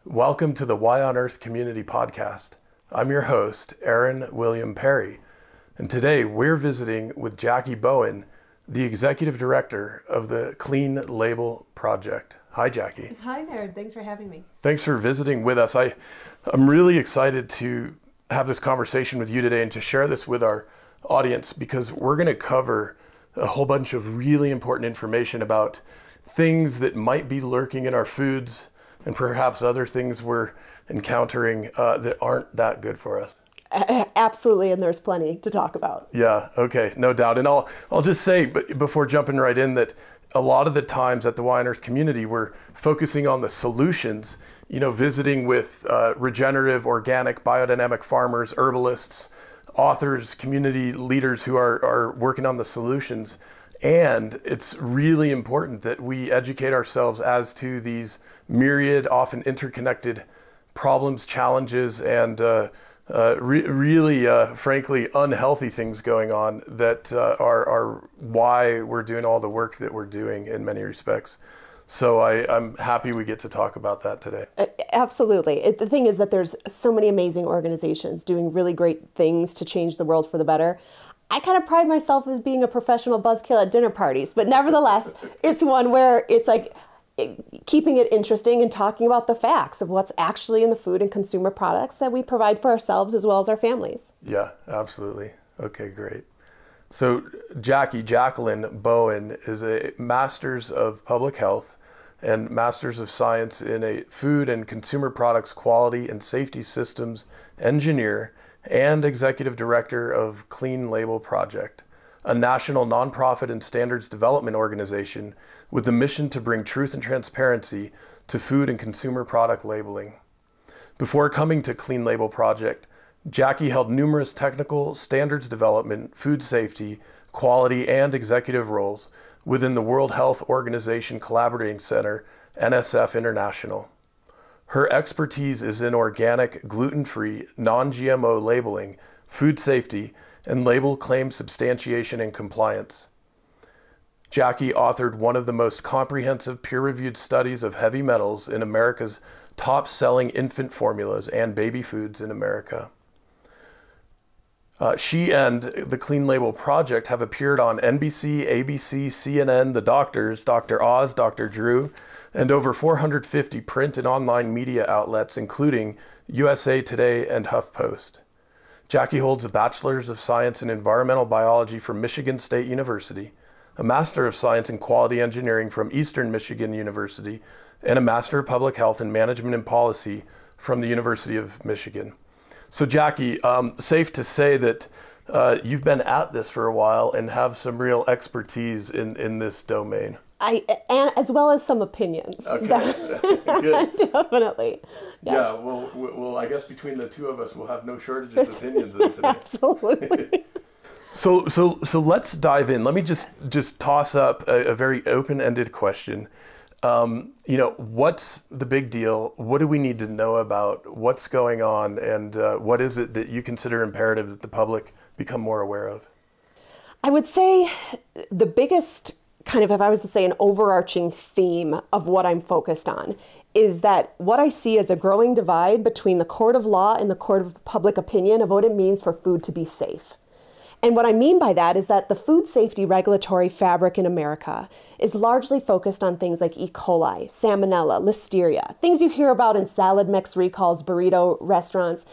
Welcome to the Why on Earth Community Podcast. I'm your host, Aaron William Perry, and today we're visiting with Jackie Bowen, the Executive Director of the Clean Label Project. Hi, Jackie. Hi there. Thanks for having me. Thanks for visiting with us. I'm really excited to have this conversation with you today and to share this with our audience because we're going to cover a whole bunch of really important information about things that might be lurking in our foods and perhaps other things we're encountering that aren't that good for us. Absolutely, and there's plenty to talk about. Yeah, okay, no doubt. And I'll just say, but before jumping right in, that a lot of the times at the Why on Earth community, we're focusing on the solutions, visiting with regenerative, organic, biodynamic farmers, herbalists, authors, community leaders who are working on the solutions. And it's really important that we educate ourselves as to these myriad, often interconnected problems, challenges, and really, frankly, unhealthy things going on that are why we're doing all the work that we're doing in many respects. So I'm happy we get to talk about that today. Absolutely. The thing is that there's so many amazing organizations doing really great things to change the world for the better. I kind of pride myself as being a professional buzzkill at dinner parties, but nevertheless, it's one where it's like keeping it interesting and talking about the facts of what's actually in the food and consumer products that we provide for ourselves as well as our families. Yeah, absolutely. Okay, great. So Jacqueline Bowen is a Master's of Public Health and Master's of Science in a Food and Consumer Products Quality and Safety Systems Engineer and Executive Director of Clean Label Project, a national nonprofit and standards development organization with the mission to bring truth and transparency to food and consumer product labeling. Before coming to Clean Label Project, Jackie held numerous technical, standards development, food safety, quality, and executive roles within the World Health Organization Collaborating Center, NSF International. Her expertise is in organic, gluten-free, non-GMO labeling, food safety, and label claim substantiation and compliance. Jackie authored one of the most comprehensive peer-reviewed studies of heavy metals in America's top-selling infant formulas and baby foods in America. She and the Clean Label Project have appeared on NBC, ABC, CNN, The Doctors, Dr. Oz, Dr. Drew, and over 450 print and online media outlets, including USA Today and HuffPost. Jackie holds a Bachelor's of Science in Environmental Biology from Michigan State University, a Master of Science in Quality Engineering from Eastern Michigan University, and a Master of Public Health in Management and Policy from the University of Michigan. So Jackie, safe to say that you've been at this for a while and have some real expertise in this domain. And as well as some opinions. Okay, good. Definitely. Yes. Yeah, well, I guess between the two of us, we'll have no shortage of opinions in today. Absolutely. So let's dive in. Let me just toss up a very open-ended question. What's the big deal? What do we need to know about what's going on? And what is it that you consider imperative that the public become more aware of? I would say the biggest kind of, if I was to say an overarching theme of what I'm focused on, is that what I see as a growing divide between the court of law and the court of public opinion of what it means for food to be safe. And what I mean by that is that the food safety regulatory fabric in America is largely focused on things like E. coli, Salmonella, Listeria, things you hear about in salad mix recalls, burrito restaurants.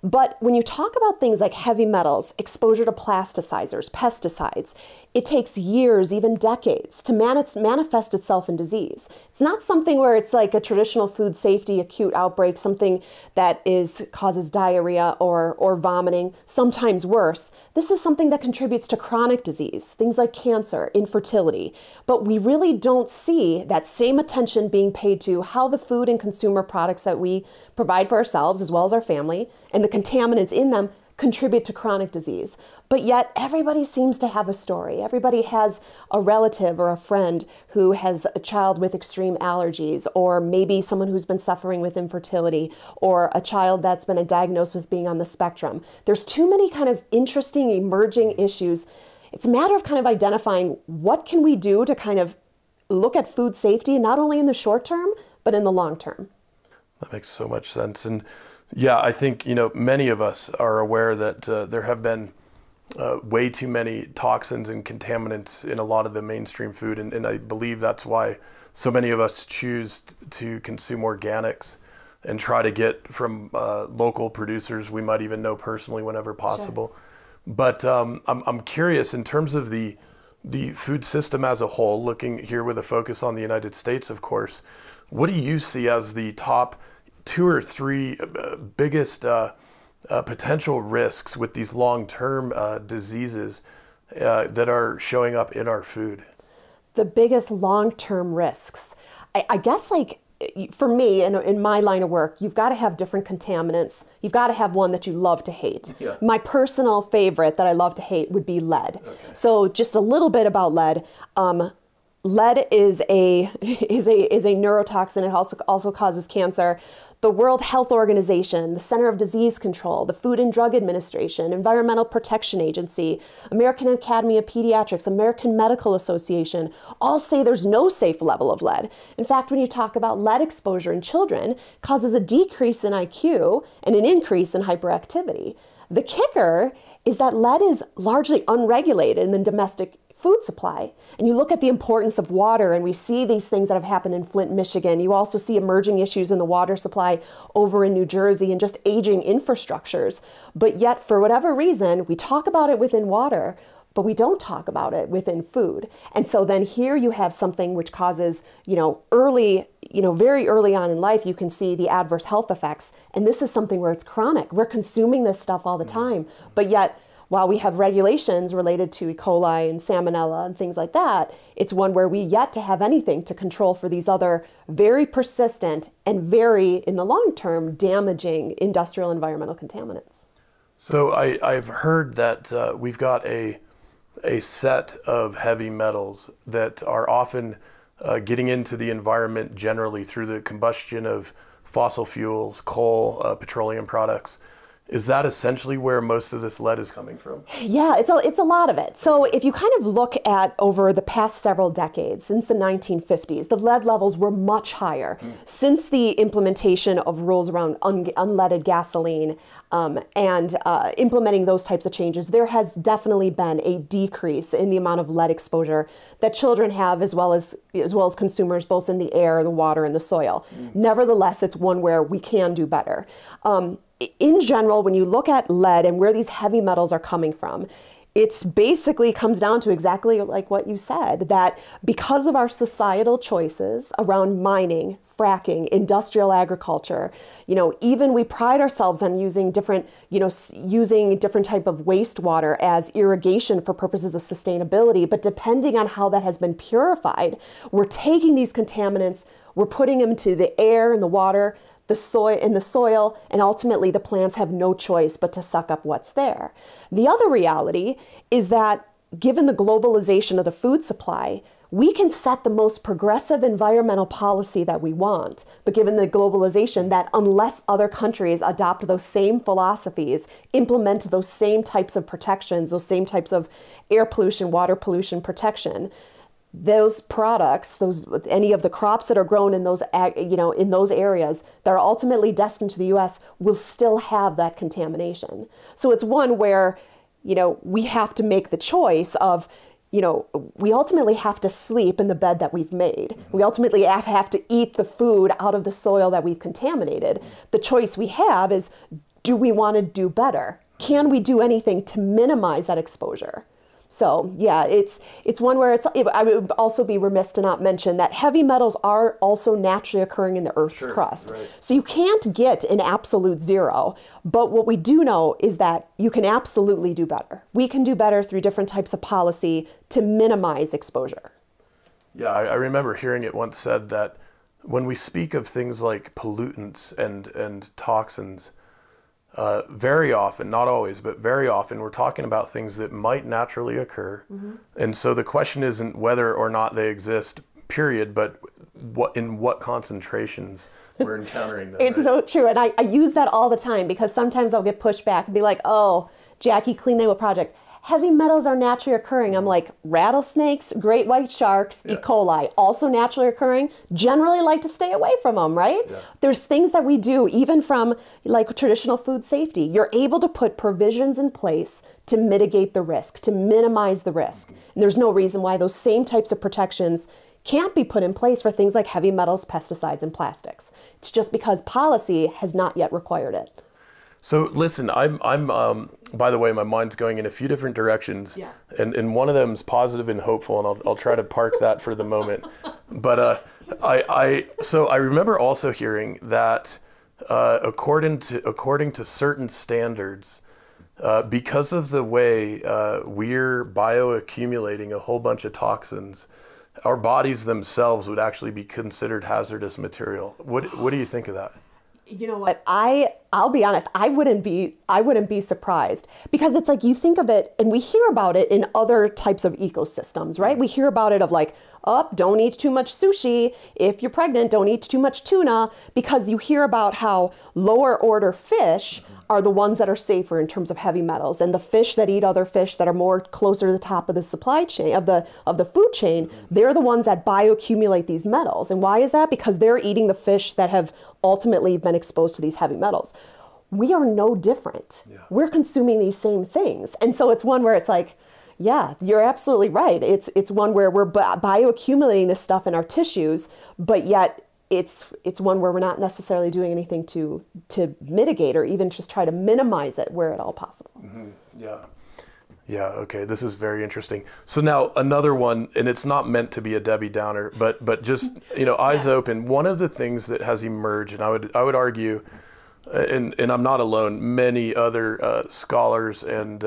But when you talk about things like heavy metals, exposure to plasticizers, pesticides, it takes years, even decades, to manifest itself in disease. It's not something where it's like a traditional food safety acute outbreak, something that causes diarrhea or vomiting, sometimes worse. This is something that contributes to chronic disease, things like cancer, infertility. But we really don't see that same attention being paid to how the food and consumer products that we provide for ourselves as well as our family and the contaminants in them contribute to chronic disease. But yet everybody seems to have a story. Everybody has a relative or a friend who has a child with extreme allergies, or maybe someone who's been suffering with infertility, or a child that's been diagnosed with being on the spectrum. There's too many kind of interesting emerging issues. It's a matter of kind of identifying what can we do to kind of look at food safety, not only in the short term, but in the long term. That makes so much sense. And yeah, I think, many of us are aware that there have been way too many toxins and contaminants in a lot of the mainstream food. And I believe that's why so many of us choose to consume organics and try to get from local producers we might even know personally whenever possible. Sure. But I'm curious, in terms of the food system as a whole, looking here with a focus on the United States, of course, what do you see as the top 2 or 3 biggest potential risks with these long-term diseases that are showing up in our food? The biggest long-term risks, I guess, like for me, in my line of work, you've got to have different contaminants. You've got to have one that you love to hate. Yeah. My personal favorite that I love to hate would be lead. Okay. So just a little bit about lead. Lead is a neurotoxin. It also causes cancer. The World Health Organization, the Center of Disease Control, the Food and Drug Administration, Environmental Protection Agency, American Academy of Pediatrics, American Medical Association, all say there's no safe level of lead. In fact, when you talk about lead exposure in children, it causes a decrease in IQ and an increase in hyperactivity. The kicker is that lead is largely unregulated in the domestic food supply. And you look at the importance of water, and we see these things that have happened in Flint, Michigan. You also see emerging issues in the water supply over in New Jersey and just aging infrastructures. But yet, for whatever reason, we talk about it within water, but we don't talk about it within food. And so then here you have something which causes, very early on in life, you can see the adverse health effects. And this is something where it's chronic. We're consuming this stuff all the time, but yet, while we have regulations related to E. coli and Salmonella and things like that, it's one where we yet to have anything to control for these other very persistent and very, in the long term, damaging industrial environmental contaminants. So I've heard that we've got a set of heavy metals that are often getting into the environment generally through the combustion of fossil fuels, coal, petroleum products. Is that essentially where most of this lead is coming from? Yeah, it's a lot of it. So if you kind of look at over the past several decades, since the 1950s, the lead levels were much higher. Since the implementation of rules around unleaded gasoline and implementing those types of changes, there has definitely been a decrease in the amount of lead exposure that children have, as well as consumers, both in the air, the water, and the soil. Nevertheless, it's one where we can do better. In general, when you look at lead and where these heavy metals are coming from, it's basically comes down to exactly like what you said, that because of our societal choices around mining, fracking, industrial agriculture, even we pride ourselves on using different type of wastewater as irrigation for purposes of sustainability. But depending on how that has been purified, we're taking these contaminants, we're putting them into the air and the water, the soil, and ultimately the plants have no choice but to suck up what's there. The other reality is that given the globalization of the food supply, we can set the most progressive environmental policy that we want, but given the globalization, that unless other countries adopt those same philosophies, implement those same types of protections, those same types of air pollution, water pollution protection, those products, any of the crops that are grown in those areas that are ultimately destined to the U.S. will still have that contamination. So it's one where, we have to make the choice of, we ultimately have to sleep in the bed that we've made. We ultimately have to eat the food out of the soil that we've contaminated. The choice we have is, do we want to do better? Can we do anything to minimize that exposure? So yeah, it's one where I would also be remiss to not mention that heavy metals are also naturally occurring in the Earth's crust. Right. So you can't get an absolute zero, but what we do know is that you can absolutely do better. We can do better through different types of policy to minimize exposure. Yeah, I remember hearing it once said that when we speak of things like pollutants and toxins, very often, not always, but very often, we're talking about things that might naturally occur. And so the question isn't whether or not they exist, period, but in what concentrations we're encountering them. It's so true. And I use that all the time because sometimes I'll get pushed back and be like, oh, Jackie, clean label project. Heavy metals are naturally occurring. I'm like, rattlesnakes, great white sharks, E. coli, also naturally occurring. Generally like to stay away from them, right? Yeah. There's things that we do, even from like traditional food safety. You're able to put provisions in place to mitigate the risk, to minimize the risk. And there's no reason why those same types of protections can't be put in place for things like heavy metals, pesticides, and plastics. It's just because policy has not yet required it. So listen, I'm by the way, my mind's going in a few different directions, and one of them is positive and hopeful, and I'll try to park that for the moment. But I remember also hearing that according to certain standards, because of the way we're bioaccumulating a whole bunch of toxins, our bodies themselves would actually be considered hazardous material. What do you think of that? You know what? I'll be honest, I wouldn't be surprised, because it's like you think of it and we hear about it in other types of ecosystems, right? We hear about it of like, oh, don't eat too much sushi. If you're pregnant, don't eat too much tuna, because you hear about how lower order fish are the ones that are safer in terms of heavy metals, and the fish that eat other fish that are more closer to the top of the supply chain of the food chain, they're the ones that bioaccumulate these metals. And why is that? Because they're eating the fish that have ultimately been exposed to these heavy metals. We are no different. Yeah. We're consuming these same things. And so it's one where it's like, yeah, you're absolutely right. It's one where we're bioaccumulating this stuff in our tissues, but yet it's one where we're not necessarily doing anything to mitigate or even just try to minimize it where at all possible. Mm-hmm. Yeah. Okay. This is very interesting. So now another one, and it's not meant to be a Debbie Downer, but just, eyes open. One of the things that has emerged, and I would argue, and I'm not alone, many other scholars and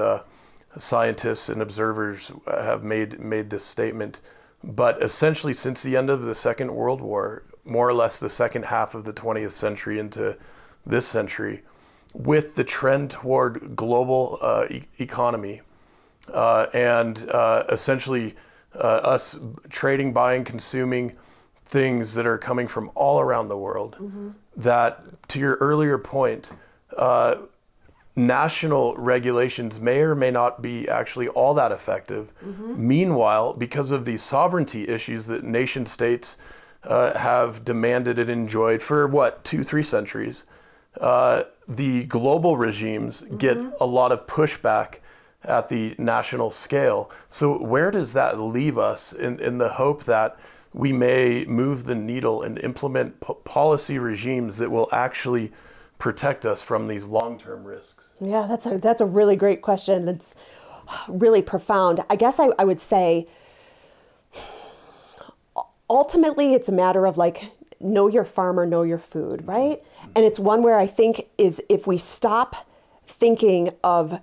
scientists and observers have made this statement, but essentially since the end of the Second World War, more or less the second half of the 20th century into this century, with the trend toward global economy and essentially us trading, buying, consuming things that are coming from all around the world, that, to your earlier point, national regulations may or may not be actually all that effective. Meanwhile, because of these sovereignty issues that nation states have demanded and enjoyed for 2-3 centuries, the global regimes get a lot of pushback at the national scale. So where does that leave us in the hope that we may move the needle and implement policy regimes that will actually protect us from these long-term risks? Yeah, that's a really great question. It's really profound. I guess I would say ultimately it's a matter of like, know your farmer, know your food, right? And it's one where I think is if we stop thinking of,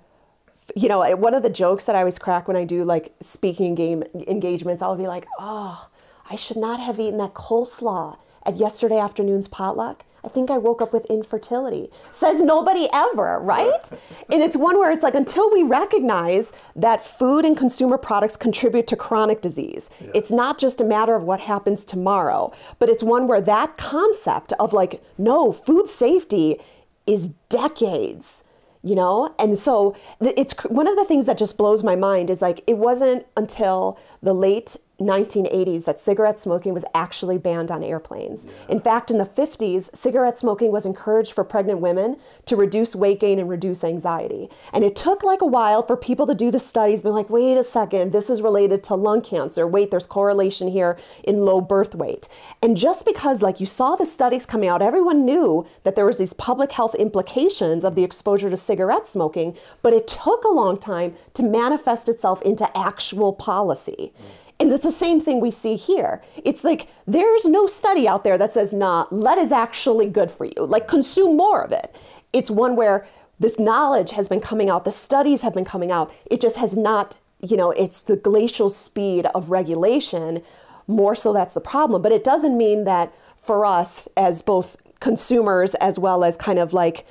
one of the jokes that I always crack when I do like speaking engagements, I'll be like, oh, I should not have eaten that coleslaw at yesterday afternoon's potluck. I think I woke up with infertility. Says nobody ever, right? And it's one where it's like, until we recognize that food and consumer products contribute to chronic disease, it's not just a matter of what happens tomorrow, but it's one where that concept of like, no, food safety is decades. And so it's one of the things that just blows my mind is like, it wasn't until the late 1980s that cigarette smoking was actually banned on airplanes. In fact, in the 50s, cigarette smoking was encouraged for pregnant women to reduce weight gain and reduce anxiety. And it took like a while for people to do the studies, being like, wait a second, this is related to lung cancer. Wait, there's correlation here in low birth weight. And just because like you saw the studies coming out, everyone knew that there was these public health implications of the exposure to cigarette smoking, but it took a long time to manifest itself into actual policy. And it's the same thing we see here. It's like, there's no study out there that says, nah, lead is actually good for you. Like, consume more of it. It's one where this knowledge has been coming out, the studies have been coming out. It just has not, it's the glacial speed of regulation. More so that's the problem. But it doesn't mean that for us as both consumers as well as kind of like,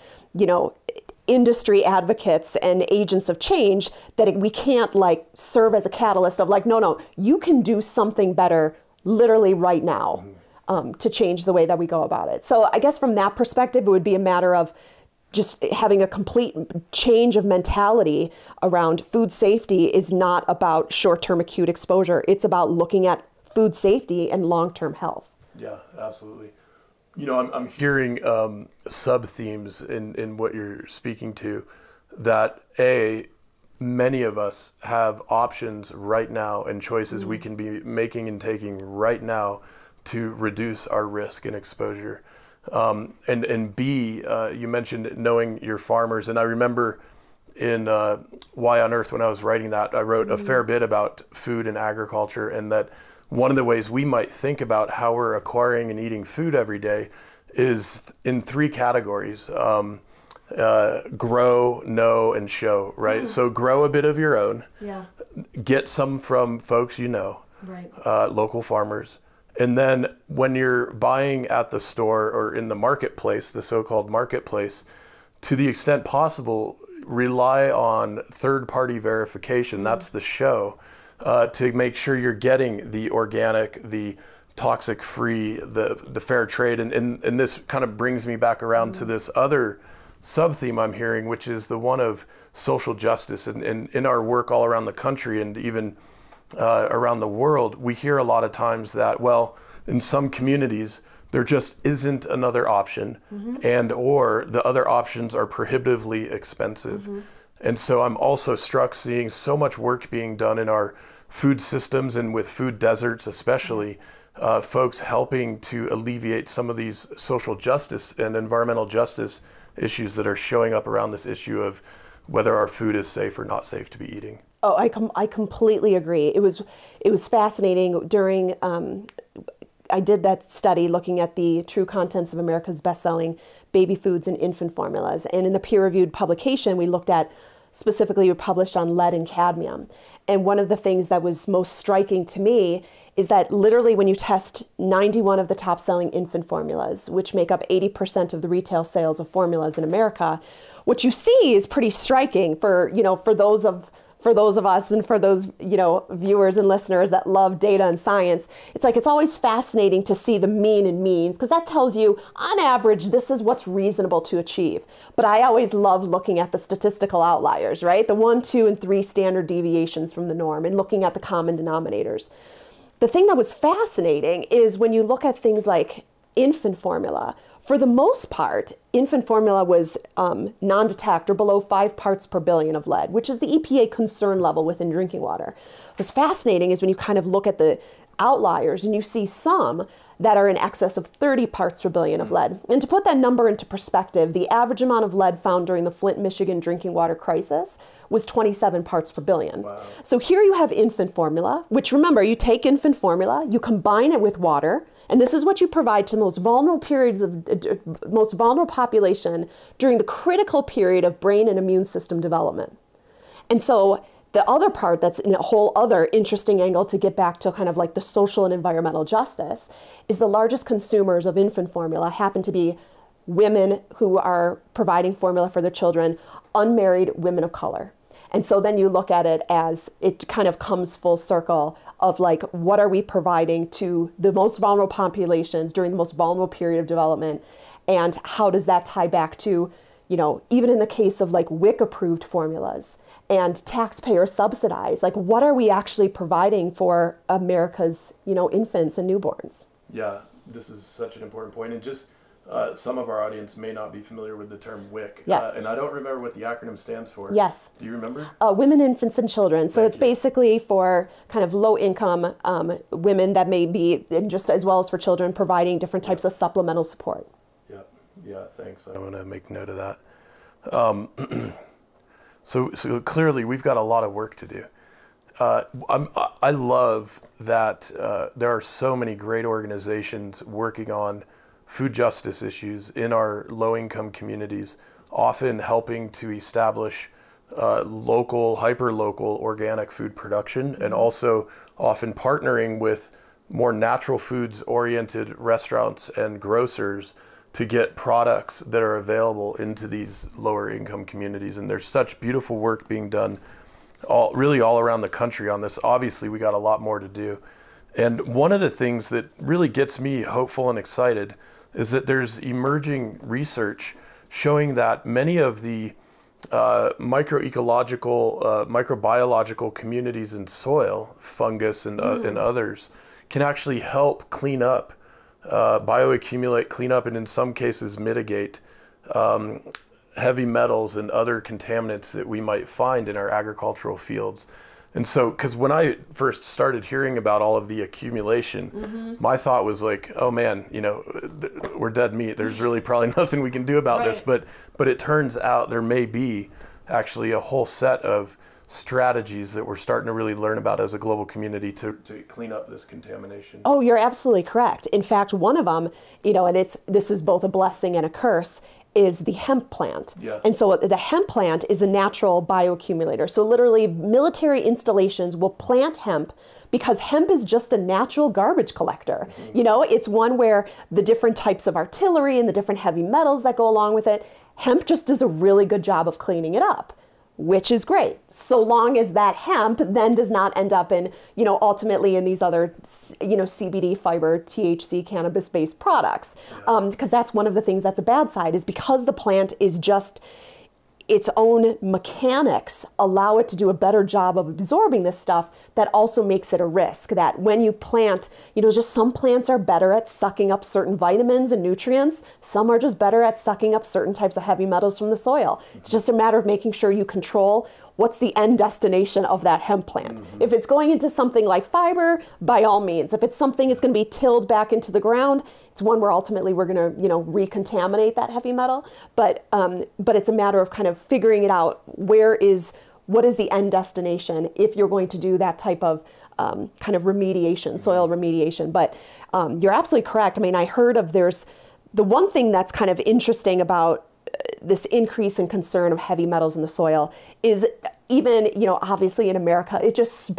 industry advocates and agents of change that we can't like serve as a catalyst of like, no, you can do something better literally right now to change the way that we go about it. So I guess from that perspective, it would be a matter of just having a complete change of mentality around food safety is not about short-term acute exposure. It's about looking at food safety and long-term health. Yeah, absolutely. You know, I'm hearing sub-themes in what you're speaking to, that many of us have options right now and choices we can be making and taking right now to reduce our risk and exposure. And B, you mentioned knowing your farmers. And I remember in Why on Earth, when I was writing that, I wrote a fair bit about food and agriculture, and that one of the ways we might think about how we're acquiring and eating food every day is in 3 categories: grow, know, and show, right? So grow a bit of your own, get some from folks you know, local farmers. And then when you're buying at the store or in the marketplace, the so-called marketplace, to the extent possible, rely on third-party verification, that's the show, to make sure you're getting the organic, the toxic-free, the fair trade. And this kind of brings me back around to this other sub-theme I'm hearing, which is the one of social justice. And in our work all around the country and even around the world, we hear a lot of times that, well, in some communities, there just isn't another option, and or the other options are prohibitively expensive. And so I'm also struck seeing so much work being done in our food systems and with food deserts especially, folks helping to alleviate some of these social justice and environmental justice issues that are showing up around this issue of whether our food is safe or not safe to be eating. Oh, I completely agree. It was fascinating during, I did that study looking at the true contents of America's best-selling baby foods and infant formulas. And in the peer-reviewed publication, we looked at, specifically we published on lead and cadmium. And one of the things that was most striking to me is that literally when you test 91 of the top-selling infant formulas, which make up 80% of the retail sales of formulas in America, what you see is pretty striking for those of us and for those, viewers and listeners that love data and science. It's always fascinating to see the mean and means, because that tells you, on average, this is what's reasonable to achieve. But I always love looking at the statistical outliers, right? The 1, 2, and 3 standard deviations from the norm and looking at the common denominators. The thing that was fascinating is when you look at things like infant formula, for the most part, infant formula was non-detect or below 5 parts per billion of lead, which is the EPA concern level within drinking water. What's fascinating is when you kind of look at the outliers and you see some that are in excess of 30 parts per billion of lead. And to put that number into perspective, the average amount of lead found during the Flint, Michigan drinking water crisis was 27 parts per billion. Wow. So here you have infant formula, which remember, you take infant formula, you combine it with water, and this is what you provide to the most vulnerable most vulnerable population during the critical period of brain and immune system development. And so the other part that's in a whole other interesting angle to get back to kind of like the social and environmental justice is the largest consumers of infant formula happen to be women who are providing formula for their children, unmarried women of color. And so then you look at it as it kind of comes full circle of like, what are we providing to the most vulnerable populations during the most vulnerable period of development? And how does that tie back to, even in the case of like WIC approved formulas and taxpayer subsidized, like what are we actually providing for America's, infants and newborns? Yeah, this is such an important point. And just some of our audience may not be familiar with the term WIC. Yeah. And I don't remember what the acronym stands for. Yes. Do you remember? Women, infants, and children. So it's you. basically for kind of low income women that may be, and just as well as for children, providing different types of supplemental support. Yeah, thanks. I want to make note of that. So clearly we've got a lot of work to do. I love that there are so many great organizations working on food justice issues in our low-income communities, often helping to establish local, hyper-local organic food production, and also often partnering with more natural foods-oriented restaurants and grocers to get products that are available into these lower income communities. And there's such beautiful work being done really all around the country on this. Obviously, we got a lot more to do. And one of the things that really gets me hopeful and excited is that there's emerging research showing that many of the microecological, microbiological communities in soil, fungus and others, can actually help clean up, bioaccumulate, clean up, and in some cases mitigate heavy metals and other contaminants that we might find in our agricultural fields. And so, because when I first started hearing about all of the accumulation, my thought was like, oh man, you know, we're dead meat. There's really probably nothing we can do about this. But it turns out there may be actually a whole set of strategies that we're starting to really learn about as a global community to clean up this contamination. Oh, you're absolutely correct. In fact, one of them, you know, and this is both a blessing and a curse, is the hemp plant. Yes. And so the hemp plant is a natural bioaccumulator. So literally military installations will plant hemp because hemp is just a natural garbage collector. You know, it's one where the different types of artillery and the different heavy metals that go along with it, hemp just does a really good job of cleaning it up, which is great, so long as that hemp then does not end up in, you know, ultimately in these other, you know, CBD fiber, THC, cannabis-based products. Because that's one of the things that's a bad side, is because the plant is just, its own mechanics allow it to do a better job of absorbing this stuff. That also makes it a risk that when you plant, you know, just some plants are better at sucking up certain vitamins and nutrients. Some are just better at sucking up certain types of heavy metals from the soil. It's just a matter of making sure you control what's the end destination of that hemp plant. If it's going into something like fiber, by all means. If it's something it's going to be tilled back into the ground, it's one where ultimately we're going to, you know, recontaminate that heavy metal. But it's a matter of kind of figuring it out. What is the end destination if you're going to do that type of kind of remediation, soil remediation? But you're absolutely correct. I mean, I heard of the one thing that's kind of interesting about this increase in concern of heavy metals in the soil is, even, you know, obviously in America, it just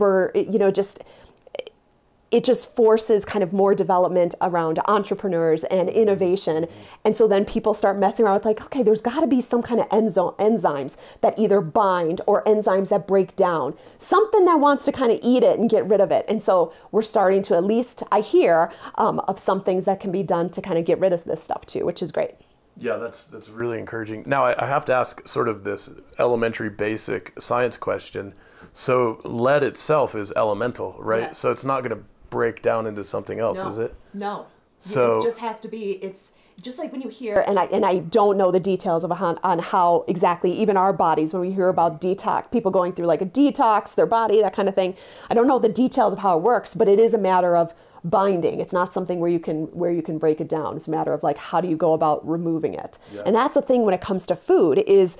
it just forces kind of more development around entrepreneurs and innovation. And so then people start messing around with like, okay, there's got to be some kind of enzymes that either bind or enzymes that break down, something that wants to kind of eat it and get rid of it. And so we're starting to, at least I hear, of some things that can be done to kind of get rid of this stuff too, which is great. Yeah, that's really encouraging. Now, I have to ask sort of this elementary basic science question. So lead itself is elemental, right? Yes. So it's not going to break down into something else, is it? No. So it just has to be, it's just like when you hear, and I don't know the details on how exactly, even our bodies, when we hear about detox, people going through like a detox, their body, that kind of thing. I don't know the details of how it works, but it is a matter of binding. It's not something where you can break it down. It's a matter of like, how do you go about removing it? Yeah. And that's the thing when it comes to food, is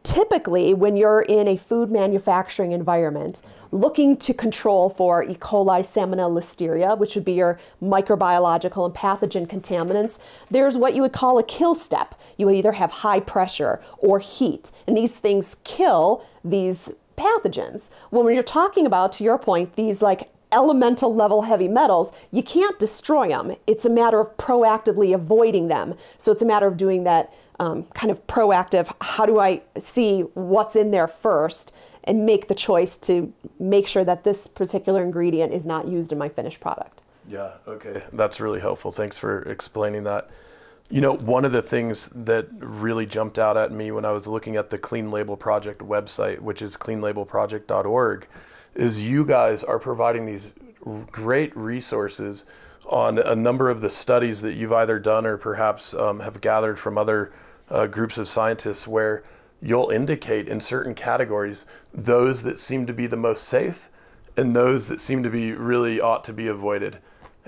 typically when you're in a food manufacturing environment looking to control for E. coli, Salmonella, Listeria, which would be your microbiological and pathogen contaminants, there's what you would call a kill step. You either have high pressure or heat, and these things kill these pathogens. When you're talking about, to your point, these like elemental level heavy metals, you can't destroy them. It's a matter of proactively avoiding them. So it's a matter of doing that kind of proactive, how do I see what's in there first and make the choice to make sure that this particular ingredient is not used in my finished product. Yeah, okay. That's really helpful. Thanks for explaining that. You know, one of the things that really jumped out at me when I was looking at the Clean Label Project website, which is cleanlabelproject.org, is you guys are providing these great resources on a number of the studies that you've either done or perhaps have gathered from other groups of scientists, where you'll indicate in certain categories those that seem to be the most safe and those that seem to be really ought to be avoided.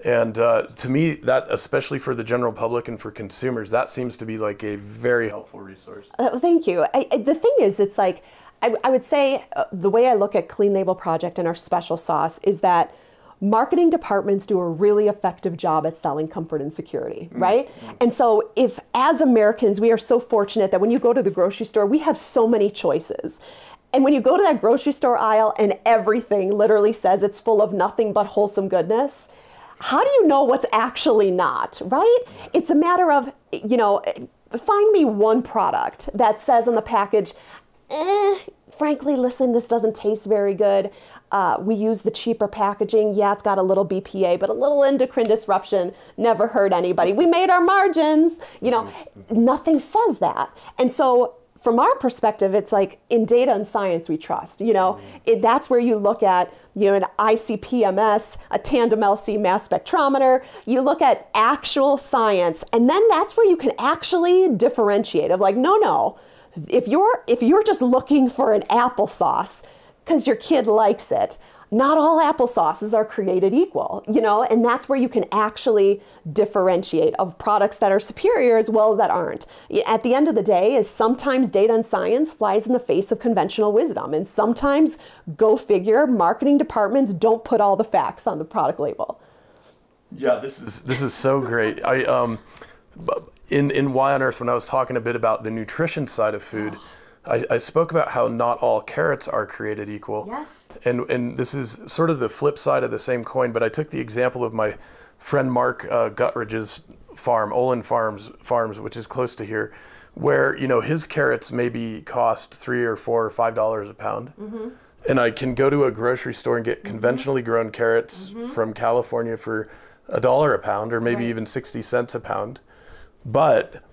And to me, that, especially for the general public and for consumers, that seems to be like a very helpful resource. Thank you. The thing is, it's like, I would say the way I look at Clean Label Project and our special sauce is that marketing departments do a really effective job at selling comfort and security, right? And so if, as Americans, we are so fortunate that when you go to the grocery store, we have so many choices. And when you go to that grocery store aisle and everything literally says it's full of nothing but wholesome goodness, how do you know what's actually not, right? It's a matter of, you know, find me one product that says on the package, frankly, listen, this doesn't taste very good. We use the cheaper packaging. Yeah, it's got a little BPA, but a little endocrine disruption never hurt anybody. We made our margins. You know, nothing says that. And so from our perspective, it's like in data and science we trust, you know, that's where you look at, you know, an ICP-MS, a tandem LC mass spectrometer, you look at actual science, and then that's where you can actually differentiate of like, no, if you're just looking for an applesauce because your kid likes it, not all applesauces are created equal, you know, and that's where you can actually differentiate of products that are superior as well as that aren't. At the end of the day, is sometimes data and science flies in the face of conventional wisdom, and sometimes, go figure, marketing departments don't put all the facts on the product label. Yeah, this is so great. In Why on Earth, when I was talking a bit about the nutrition side of food, I spoke about how not all carrots are created equal. Yes. And this is sort of the flip side of the same coin, but I took the example of my friend Mark Guttridge's farm, Olin Farms, which is close to here, where, you know, his carrots maybe cost $3 or $4 or $5 a pound. Mm-hmm. And I can go to a grocery store and get conventionally grown carrots from California for $1 a pound, or maybe even 60 cents a pound. But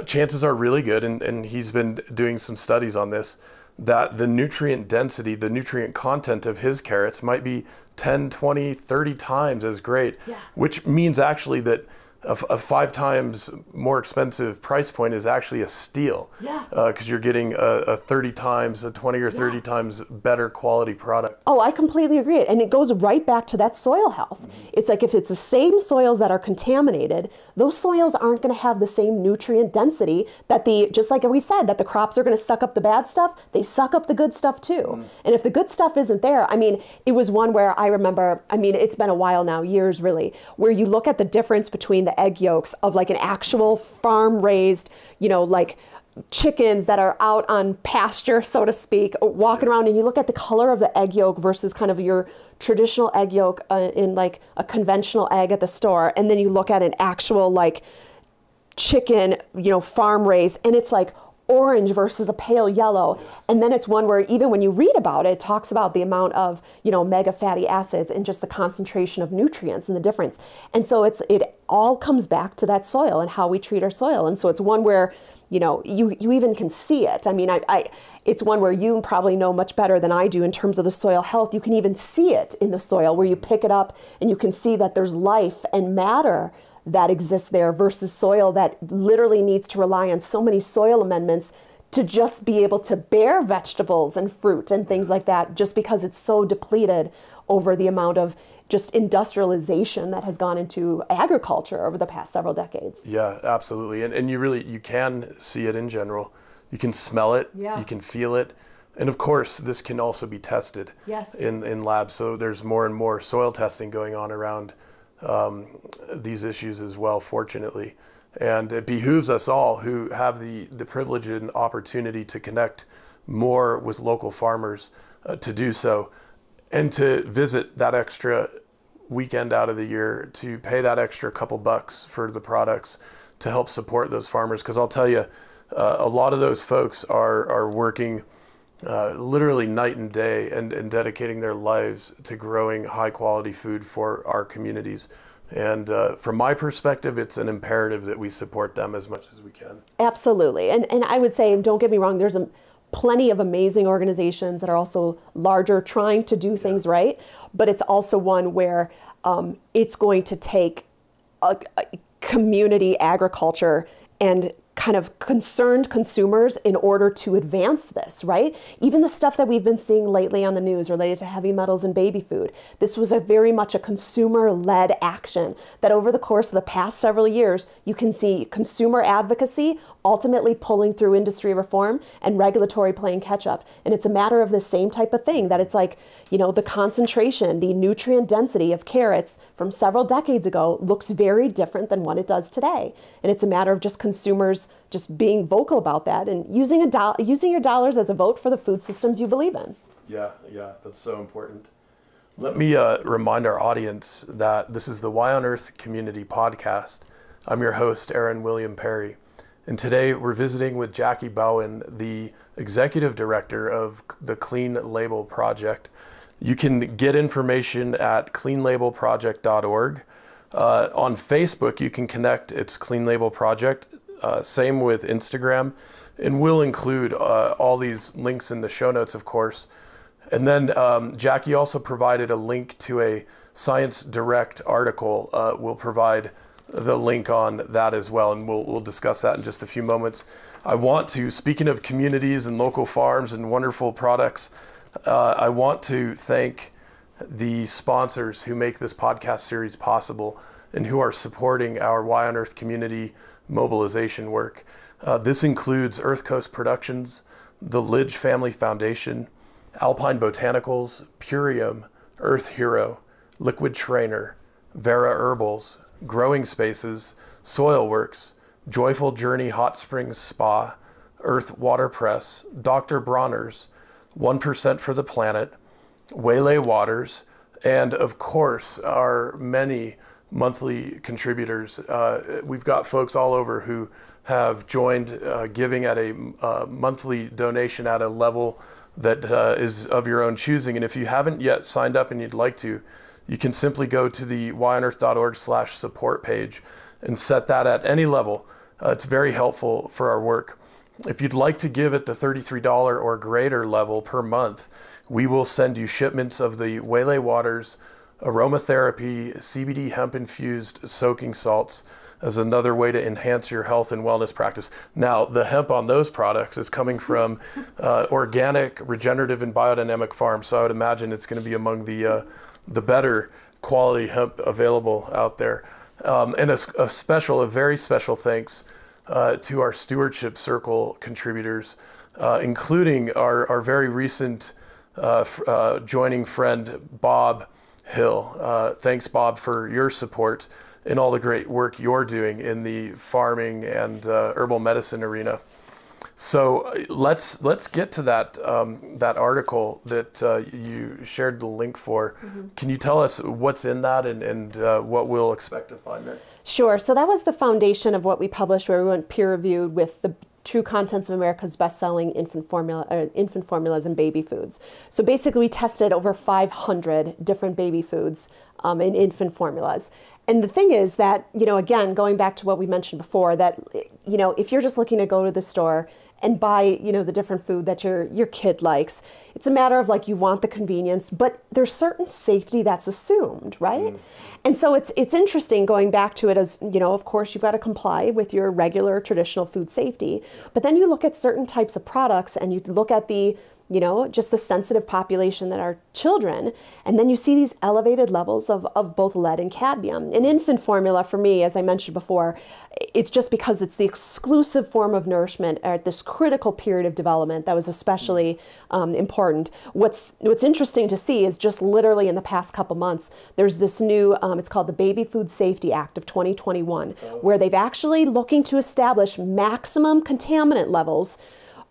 chances are really good, and he's been doing some studies on this, that the nutrient density, the nutrient content of his carrots might be 10, 20, 30 times as great, which means actually that a 5 times more expensive price point is actually a steal. Yeah. Because you're getting a 30 times, a 20 or 30 times better quality product. Oh, I completely agree. And it goes right back to that soil health. Mm-hmm. It's like if it's the same soils that are contaminated, those soils aren't going to have the same nutrient density that just like we said, that the crops are going to suck up the bad stuff, they suck up the good stuff too. Mm-hmm. And if the good stuff isn't there, I mean, it was one where I remember, I mean, it's been a while now, years really, where you look at the difference between the egg yolks of like an actual farm raised, you know, like chickens that are out on pasture, so to speak, walking around, and you look at the color of the egg yolk versus kind of your traditional egg yolk in like a conventional egg at the store. And then you look at an actual like chicken, you know, farm raised, and it's like orange versus a pale yellow. And then it's one where even when you read about it, it talks about the amount of, you know, omega fatty acids and just the concentration of nutrients and the difference. And so it all comes back to that soil and how we treat our soil. And so it's one where, you know, you even can see it. I mean, it's one where you probably know much better than I do in terms of the soil health. You can even see it in the soil where you pick it up and you can see that there's life and matter that exists there versus soil that literally needs to rely on so many soil amendments to just be able to bear vegetables and fruit and things like that, just because it's so depleted over the amount of just industrialization that has gone into agriculture over the past several decades. Yeah, absolutely. And you can see it in general. You can smell it, you can feel it. And of course, this can also be tested in labs. So there's more and more soil testing going on around these issues as well, fortunately. And it behooves us all who have the privilege and opportunity to connect more with local farmers to do so, and to visit that extra weekend out of the year, to pay that extra couple bucks for the products to help support those farmers. Because I'll tell you, a lot of those folks are working literally night and day and dedicating their lives to growing high quality food for our communities. And from my perspective, it's an imperative that we support them as much as we can. Absolutely. And I would say, don't get me wrong, there's plenty of amazing organizations that are also larger trying to do things right. But it's also one where it's going to take a community agriculture and kind of concerned consumers in order to advance this, right? Even the stuff that we've been seeing lately on the news related to heavy metals in baby food. This was very much a consumer-led action that over the course of the past several years, you can see consumer advocacy ultimately pulling through industry reform and regulatory playing catch up. And it's a matter of the same type of thing, that it's like, you know, the concentration, the nutrient density of carrots from several decades ago looks very different than what it does today. And it's a matter of just consumers just being vocal about that and using your dollars as a vote for the food systems you believe in. Yeah, that's so important. Let me remind our audience that this is the Why on Earth Community Podcast. I'm your host, Aaron William Perry. And today we're visiting with Jackie Bowen, the Executive Director of the Clean Label Project. You can get information at cleanlabelproject.org. On Facebook, you can connect. It's Clean Label Project. Same with Instagram. And we'll include all these links in the show notes, of course. And then Jackie also provided a link to a Science Direct article. We'll provide the link on that as well, and we'll discuss that in just a few moments. I want to, speaking of communities and local farms and wonderful products, I want to thank the sponsors who make this podcast series possible and who are supporting our Why on Earth community mobilization work. This includes Earth Coast Productions, the Lidge Family Foundation, Alpine Botanicals, Purium, Earth Hero, Liquid Trainer, Vera Herbals, Growing Spaces, Soilworks, Joyful Journey Hot Springs Spa, Earth Waterpress, Dr. Bronner's, 1% for the Planet, Waylay Waters, and of course, our many monthly contributors. We've got folks all over who have joined giving at a monthly donation at a level that is of your own choosing. And if you haven't yet signed up and you'd like to, you can simply go to the whyonearth.org/support page and set that at any level. It's very helpful for our work. If you'd like to give at the $33 or greater level per month, we will send you shipments of the Waylay Waters aromatherapy CBD hemp-infused soaking salts as another way to enhance your health and wellness practice. Now, the hemp on those products is coming from organic, regenerative, and biodynamic farms, so I would imagine it's going to be among the better quality hemp available out there. And a very special thanks to our Stewardship Circle contributors, including our very recent joining friend, Bob Hill. Thanks, Bob, for your support and all the great work you're doing in the farming and herbal medicine arena. So let's get to that article that you shared the link for. Mm-hmm. Can you tell us what's in that and what we'll expect to find there? Sure. So that was the foundation of what we published, where we went peer-reviewed with the true contents of America's best-selling infant formulas and baby foods. So basically, we tested over 500 different baby foods in infant formulas. And the thing is that, again, going back to what we mentioned before, that, if you're just looking to go to the store and buy, the different food that your kid likes, it's a matter of you want the convenience, but there's certain safety that's assumed, right? Mm. And so it's interesting going back to it as, of course, you've got to comply with your regular traditional food safety, but then you look at certain types of products and you look at the just the sensitive population that are children. And then you see these elevated levels of both lead and cadmium. In infant formula, for me, as I mentioned before, it's just because it's the exclusive form of nourishment at this critical period of development that was especially important. What's interesting to see is just literally in the past couple months, there's this new, it's called the Baby Food Safety Act of 2021, where they've actually looking to establish maximum contaminant levels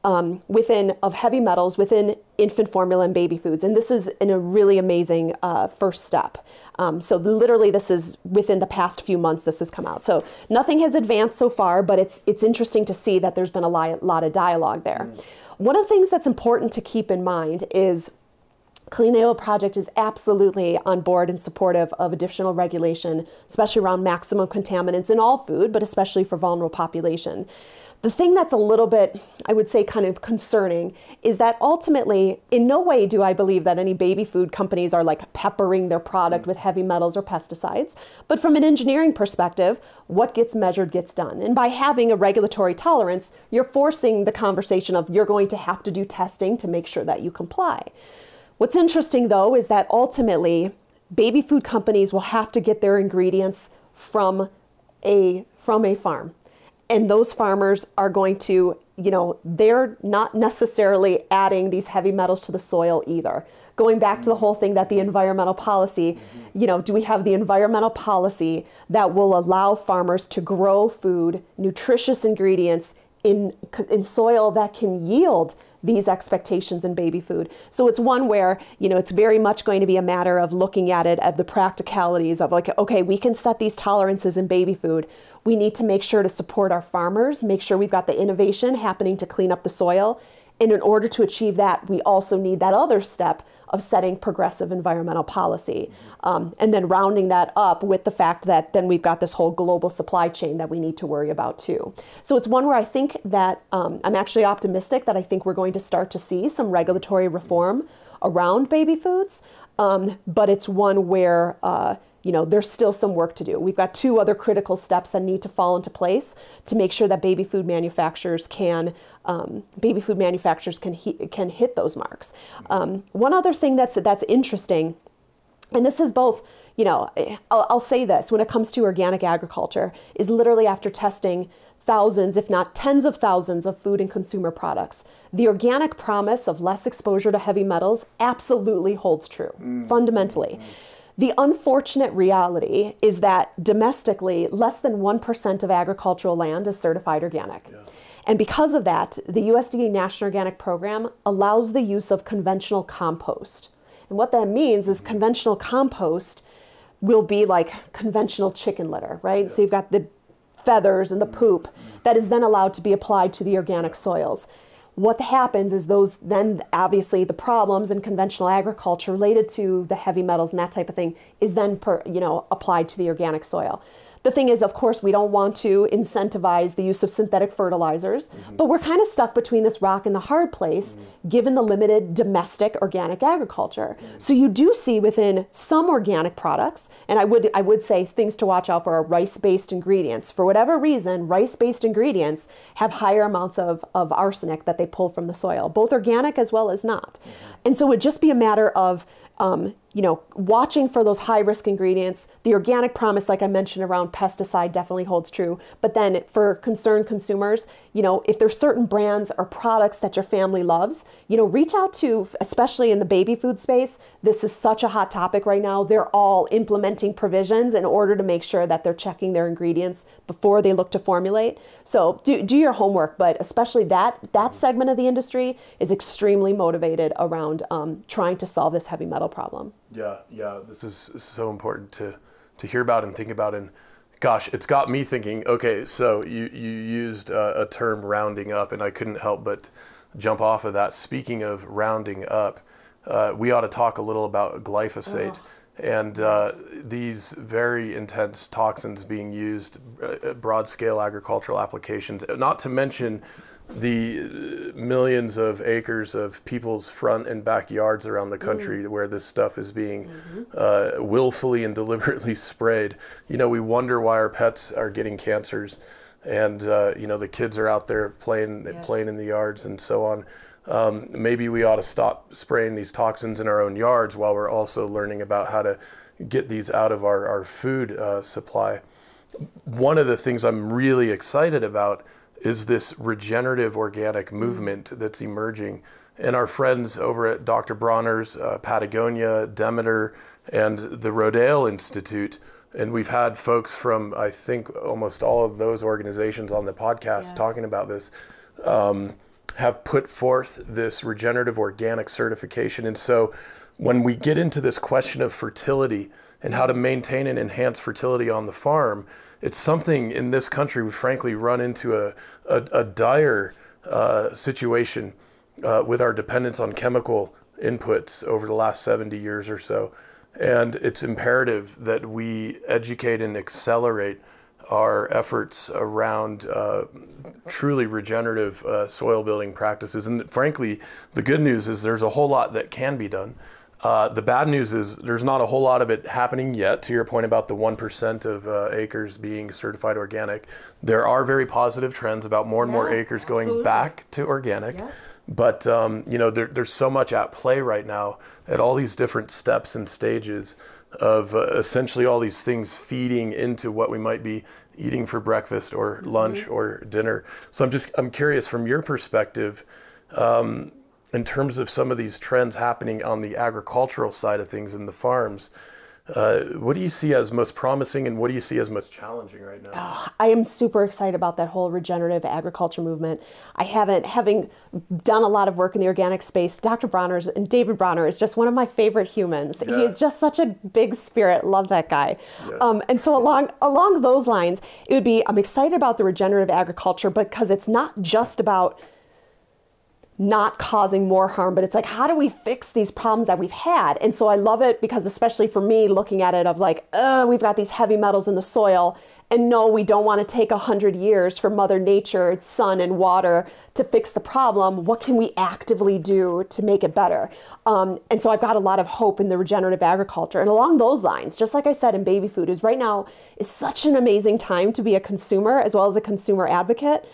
of heavy metals within infant formula and baby foods. And this is a really amazing first step. So literally this is within the past few months this has come out. So nothing has advanced so far, but it's interesting to see that there's been a lot of dialogue there. Mm. One of the things that's important to keep in mind is Clean Label Project is absolutely on board and supportive of additional regulation, especially around maximum contaminants in all food, but especially for vulnerable population. The thing that's a little bit, I would say, kind of concerning is that ultimately, in no way do I believe that any baby food companies are peppering their product with heavy metals or pesticides. But from an engineering perspective, what gets measured gets done. And by having a regulatory tolerance, you're forcing the conversation of you're going to have to do testing to make sure that you comply. What's interesting, though, is that ultimately, baby food companies will have to get their ingredients from a farm. And those farmers are going to, they're not necessarily adding these heavy metals to the soil either. Going back to the whole thing that the environmental policy, do we have the environmental policy that will allow farmers to grow food, nutritious ingredients in soil that can yield these expectations in baby food. So it's one where, it's very much going to be a matter of looking at it at the practicalities of like, okay, we can set these tolerances in baby food. We need to make sure to support our farmers, make sure we've got the innovation happening to clean up the soil. And in order to achieve that, we also need that other step of setting progressive environmental policy. And then rounding that up with the fact that then we've got this whole global supply chain that we need to worry about too. So it's one where I think that I'm actually optimistic that I think we're going to start to see some regulatory reform around baby foods. But it's one where there's still some work to do. We've got two other critical steps that need to fall into place to make sure that baby food manufacturers can hit those marks. One other thing that's interesting, and this is both, I'll say this, when it comes to organic agriculture, is literally after testing thousands, if not tens of thousands of food and consumer products, the organic promise of less exposure to heavy metals absolutely holds true, fundamentally. The unfortunate reality is that domestically, less than 1% of agricultural land is certified organic. Yeah. And because of that, the USDA National Organic Program allows the use of conventional compost. And what that means is conventional compost will be like conventional chicken litter, right? Yeah. So you've got the feathers and the poop that is then allowed to be applied to the organic soils. What happens is then obviously the problems in conventional agriculture related to the heavy metals and that type of thing is then applied to the organic soil. The thing is, of course, we don't want to incentivize the use of synthetic fertilizers, but we're kind of stuck between this rock and the hard place, given the limited domestic organic agriculture. So you do see within some organic products, and I would say things to watch out for are rice-based ingredients. For whatever reason, rice-based ingredients have higher amounts of arsenic that they pull from the soil, both organic as well as not. And so it would just be a matter of watching for those high-risk ingredients. The organic promise, like I mentioned, around pesticide definitely holds true. But then for concerned consumers, if there's certain brands or products that your family loves, reach out to, especially in the baby food space. This is such a hot topic right now. They're all implementing provisions in order to make sure that they're checking their ingredients before they look to formulate. So do your homework, but especially that segment of the industry is extremely motivated around trying to solve this heavy metal problem. Yeah, this is so important to hear about and think about. And gosh, it's got me thinking, okay, so you used a term rounding up, and I couldn't help but jump off of that. Speaking of rounding up, we ought to talk a little about glyphosate and these very intense toxins being used, broad scale agricultural applications, not to mention the millions of acres of people's front and backyards around the country where this stuff is being willfully and deliberately sprayed. We wonder why our pets are getting cancers, and the kids are out there playing in the yards and so on. Maybe we ought to stop spraying these toxins in our own yards while we're also learning about how to get these out of our food supply. One of the things I'm really excited about is this regenerative organic movement that's emerging. And our friends over at Dr. Bronner's, Patagonia, Demeter, and the Rodale Institute, and we've had folks from, I think, almost all of those organizations on the podcast talking about this, have put forth this regenerative organic certification. And so when we get into this question of fertility and how to maintain and enhance fertility on the farm, it's something in this country we frankly run into a dire situation with our dependence on chemical inputs over the last 70 years or so. And it's imperative that we educate and accelerate our efforts around truly regenerative soil building practices. And frankly, the good news is there's a whole lot that can be done. The bad news is there's not a whole lot of it happening yet, to your point about the 1% of acres being certified organic. There are very positive trends about more and more acres going back to organic. Yeah. But, there's so much at play right now at all these different steps and stages of essentially all these things feeding into what we might be eating for breakfast or lunch or dinner. So I'm curious from your perspective, in terms of some of these trends happening on the agricultural side of things in the farms, What do you see as most promising, and what do you see as most challenging right now? Oh, I am super excited about that whole regenerative agriculture movement. Having done a lot of work in the organic space, Dr. Bronner's and David Bronner is just one of my favorite humans. Yes. He's just such a big spirit. Love that guy. Yes. And so along those lines, it would be, I'm excited about the regenerative agriculture because it's not just about not causing more harm, but it's like, how do we fix these problems that we've had? And so I love it because, especially for me, looking at it of like, we've got these heavy metals in the soil, and no, we don't want to take 100 years for Mother Nature, sun and water to fix the problem. What can we actively do to make it better? And so I've got a lot of hope in the regenerative agriculture. And along those lines, just like I said in baby food, is right now is such an amazing time to be a consumer as well as a consumer advocate.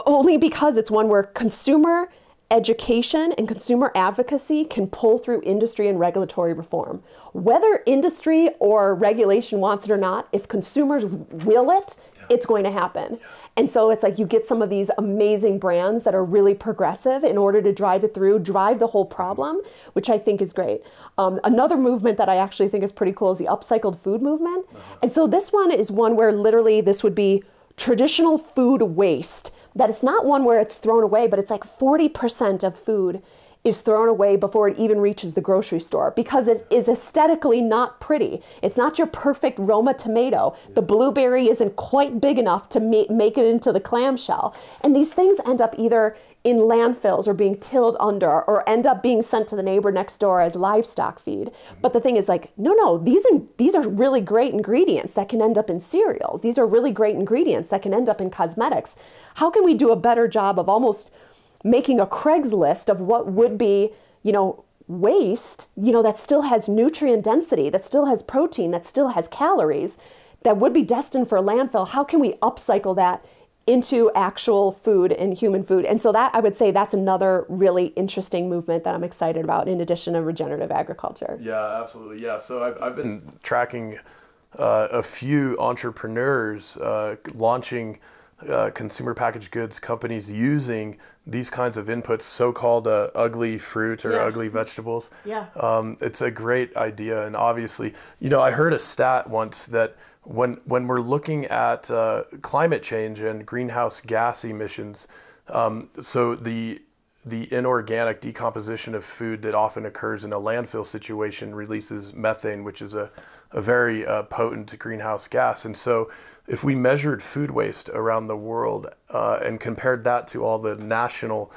Only because it's one where consumer education and consumer advocacy can pull through industry and regulatory reform. Whether industry or regulation wants it or not, if consumers will it, it's going to happen. And so it's like you get some of these amazing brands that are really progressive in order to drive it through, drive the whole problem, which I think is great. Another movement that I actually think is pretty cool is the upcycled food movement. And so this one is one where literally this would be traditional food waste. That it's not one where it's thrown away, but it's like 40% of food is thrown away before it even reaches the grocery store because it is aesthetically not pretty. It's not your perfect Roma tomato. The blueberry isn't quite big enough to make it into the clamshell. And these things end up either in landfills or being tilled under or end up being sent to the neighbor next door as livestock feed. But the thing is like, no, these are really great ingredients that can end up in cereals. These are really great ingredients that can end up in cosmetics. How can we do a better job of almost making a Craigslist of what would be, waste, that still has nutrient density, that still has protein, that still has calories, that would be destined for a landfill? How can we upcycle that into actual food and human food? And so that, I would say, that's another really interesting movement that I'm excited about in addition to regenerative agriculture. Yeah, absolutely. Yeah. So I've been tracking a few entrepreneurs launching consumer packaged goods companies using these kinds of inputs, so-called ugly fruit or ugly vegetables. Yeah. It's a great idea. And obviously, I heard a stat once that when we're looking at climate change and greenhouse gas emissions, so the inorganic decomposition of food that often occurs in a landfill situation releases methane, which is a very potent greenhouse gas. And so if we measured food waste around the world and compared that to all the national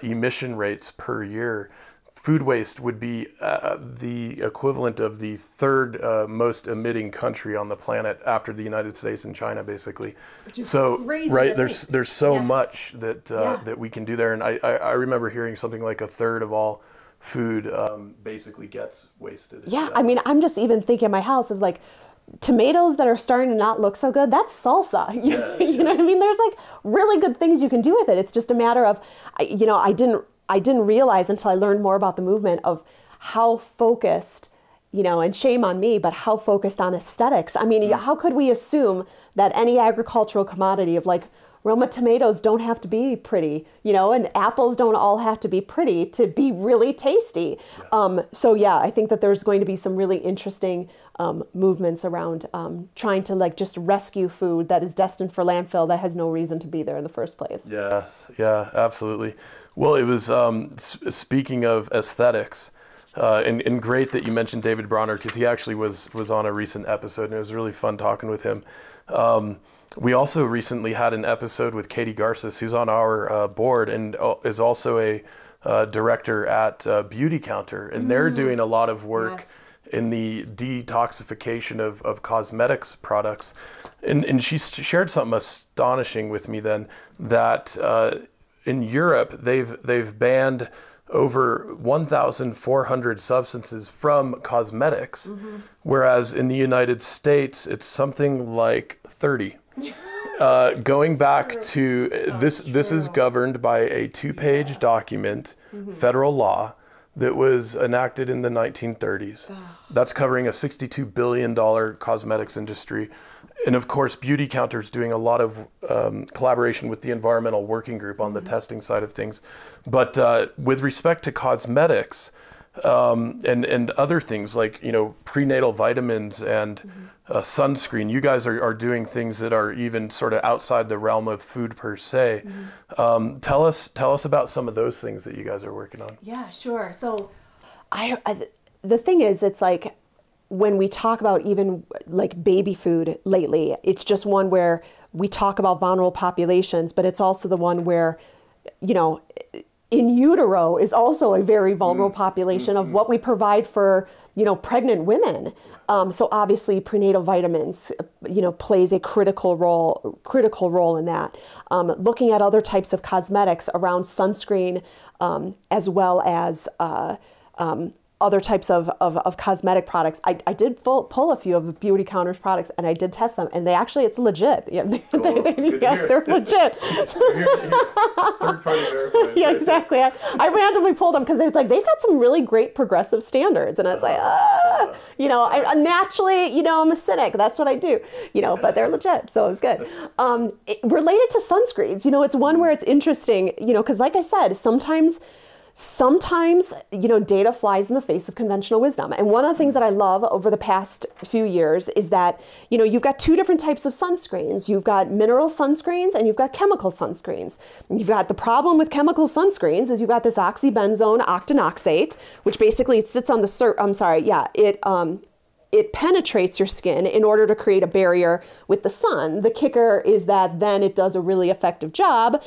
emission rates per year, food waste would be the equivalent of the third most emitting country on the planet after the United States and China, basically. Which is so crazy, right, there's so much that Yeah. that we can do there, and I remember hearing something like a third of all food basically gets wasted. Yeah, I mean, I'm just even thinking in my house of like tomatoes that are starting to not look so good. That's salsa. You know what I mean? There's like really good things you can do with it. It's just a matter of, I didn't realize until I learned more about the movement of how focused, and shame on me, but how focused on aesthetics. I mean, how could we assume that any agricultural commodity of like Roma tomatoes don't have to be pretty, and apples don't all have to be pretty to be really tasty. So yeah, I think that there's going to be some really interesting movements around trying to like just rescue food that is destined for landfill that has no reason to be there in the first place. Yeah, absolutely. Well, it was speaking of aesthetics, and great that you mentioned David Bronner, because he actually was on a recent episode, and it was really fun talking with him. We also recently had an episode with Katie Garces, who's on our board and is also a director at Beauty Counter, and they're doing a lot of work in the detoxification of cosmetics products. And she shared something astonishing with me then, that in Europe they've banned over 1,400 substances from cosmetics, whereas in the United States it's something like 30. Going back to this is governed by a 2-page document, federal law, that was enacted in the 1930s. That's covering a $62 billion cosmetics industry. And of course, Beauty Counter is doing a lot of collaboration with the Environmental Working Group on the testing side of things. But with respect to cosmetics, and other things like, prenatal vitamins and sunscreen. You guys are doing things that are even sort of outside the realm of food per se. Tell us about some of those things that you guys are working on. Yeah, sure. So the thing is, it's like when we talk about even like baby food lately, it's just one where we talk about vulnerable populations, but it's also the one where, in utero is also a very vulnerable population of what we provide for, pregnant women. So obviously prenatal vitamins, plays a critical role in that. Looking at other types of cosmetics around sunscreen, as well as other types of cosmetic products. I did pull a few of the Beauty Counters products, and I did test them, and it's legit. Yeah, they're legit. Third party verified. Yeah, exactly. I randomly pulled them because it's like they've got some really great progressive standards, and I was like, I naturally, I'm a cynic. That's what I do, but they're legit, so it was good. Related to sunscreens, it's one where it's interesting, because like I said, sometimes, data flies in the face of conventional wisdom. And one of the things that I love over the past few years is that, you've got two different types of sunscreens. You've got mineral sunscreens and you've got chemical sunscreens. You've got the problem with chemical sunscreens is you've got this oxybenzone octinoxate, which basically it sits on the it penetrates your skin in order to create a barrier with the sun. The kicker is that then it does a really effective job,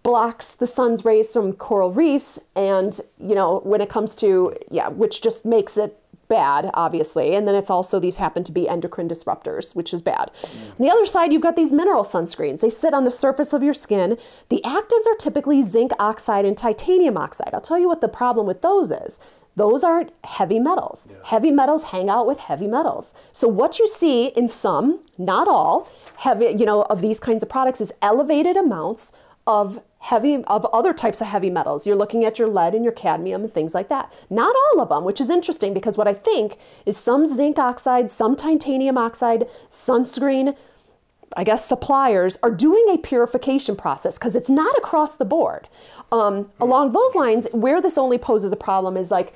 blocks the sun's rays from coral reefs, and, when it comes to, which just makes it bad, obviously. And then it's also, these happen to be endocrine disruptors, which is bad. On the other side, you've got these mineral sunscreens. They sit on the surface of your skin. The actives are typically zinc oxide and titanium oxide. I'll tell you what the problem with those is. Those are heavy metals. Yeah. Heavy metals hang out with heavy metals. So what you see in some, not all, of these kinds of products is elevated amounts of other types of heavy metals. You're looking at your lead and your cadmium and things like that. Not all of them, which is interesting because what I think is some zinc oxide, some titanium oxide, sunscreen, suppliers are doing a purification process because it's not across the board. Along those lines, where this only poses a problem is like,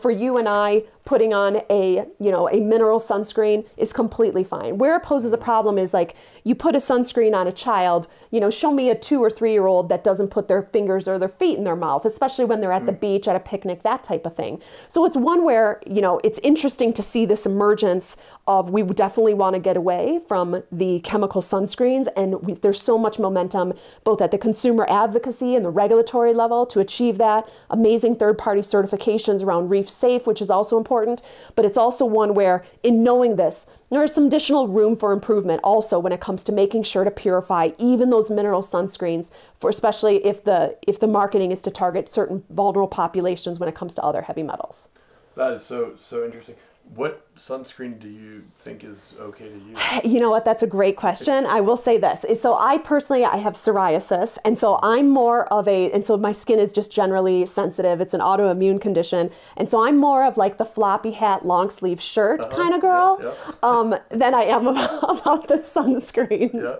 for you and I, putting on a mineral sunscreen is completely fine. Where it poses a problem is like you put a sunscreen on a child, show me a 2 or 3 year old that doesn't put their fingers or their feet in their mouth, especially when they're at the beach, at a picnic, that type of thing. So it's one where, it's interesting to see this emergence of we definitely want to get away from the chemical sunscreens. And there's so much momentum, both at the consumer advocacy and the regulatory level to achieve that. Amazing third-party certifications around Reef Safe, which is also important. But it's also one where, in knowing this, there is some additional room for improvement also when it comes to making sure to purify even those mineral sunscreens, for especially if the marketing is to target certain vulnerable populations when it comes to other heavy metals. That is so interesting. What sunscreen do you think is okay to use? You know what? That's a great question. I will say this. So I personally have psoriasis. And so I'm more of and so my skin is just generally sensitive. It's an autoimmune condition. And so I'm more of like the floppy hat, long sleeve shirt kind of girl than I am about the sunscreens. Yeah.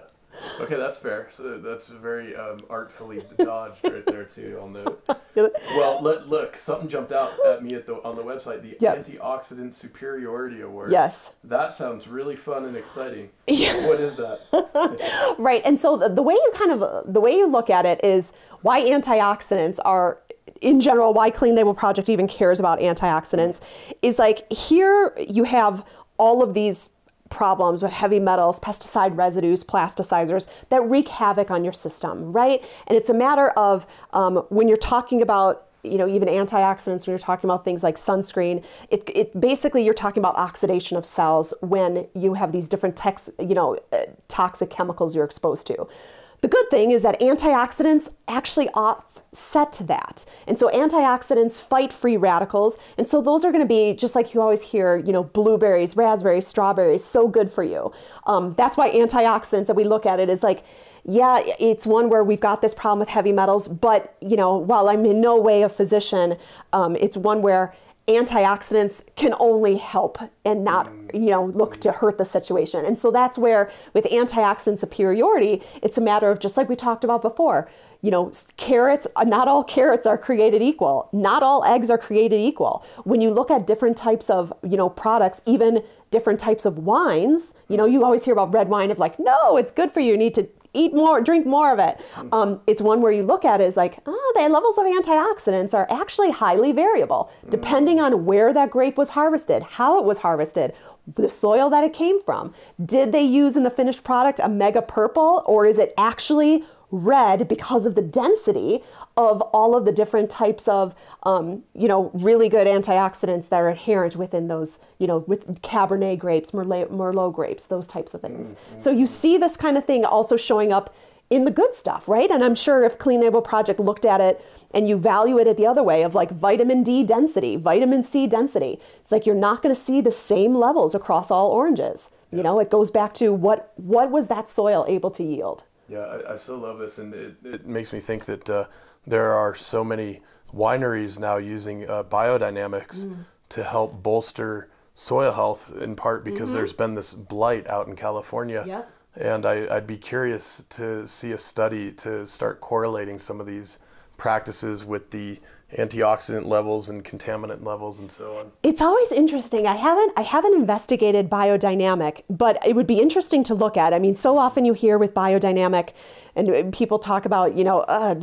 Okay, that's fair. So that's very artfully dodged right there too, I'll note. Well, look, something jumped out at me on the website, the Antioxidant Superiority Award. Yes. That sounds really fun and exciting. What is that? Right, and so the way you look at it is why antioxidants are, in general, why Clean Label Project even cares about antioxidants is like here you have all of these problems with heavy metals, pesticide residues, plasticizers that wreak havoc on your system, right? And it's a matter of when you're talking about even antioxidants, when you're talking about things like sunscreen, it basically you're talking about oxidation of cells when you have these different toxic chemicals you're exposed to. The good thing is that antioxidants actually offset that. And so antioxidants fight free radicals. And so those are going to be, just like you always hear, blueberries, raspberries, strawberries, so good for you. That's why antioxidants, that we look at it, is like, yeah, it's one where we've got this problem with heavy metals, but, while I'm in no way a physician, it's one where antioxidants can only help and not, look to hurt the situation. And so that's where with antioxidant superiority, it's a matter of, just like we talked about before, carrots, not all carrots are created equal. Not all eggs are created equal. When you look at different types of, products, even different types of wines, you always hear about red wine of like, no, it's good for you. You need to eat more, drink more of it. It's one where you look at it as like, the levels of antioxidants are actually highly variable, depending on where that grape was harvested, how it was harvested, the soil that it came from. Did they use in the finished product a mega purple, or is it actually red because of the density of all of the different types of, really good antioxidants that are inherent within those, with Cabernet grapes, Merlot grapes, those types of things. So you see this kind of thing also showing up in the good stuff, right? And I'm sure if Clean Label Project looked at it and you value it the other way of like vitamin D density, vitamin C density, it's like you're not going to see the same levels across all oranges. It goes back to what was that soil able to yield? Yeah, I so love this, and it makes me think that there are so many wineries now using biodynamics to help bolster soil health, in part because there's been this blight out in California. Yep. And I'd be curious to see a study to start correlating some of these practices with the antioxidant levels and contaminant levels and so on. It's always interesting. I haven't investigated biodynamic, but it would be interesting to look at. I mean, so often you hear with biodynamic and people talk about,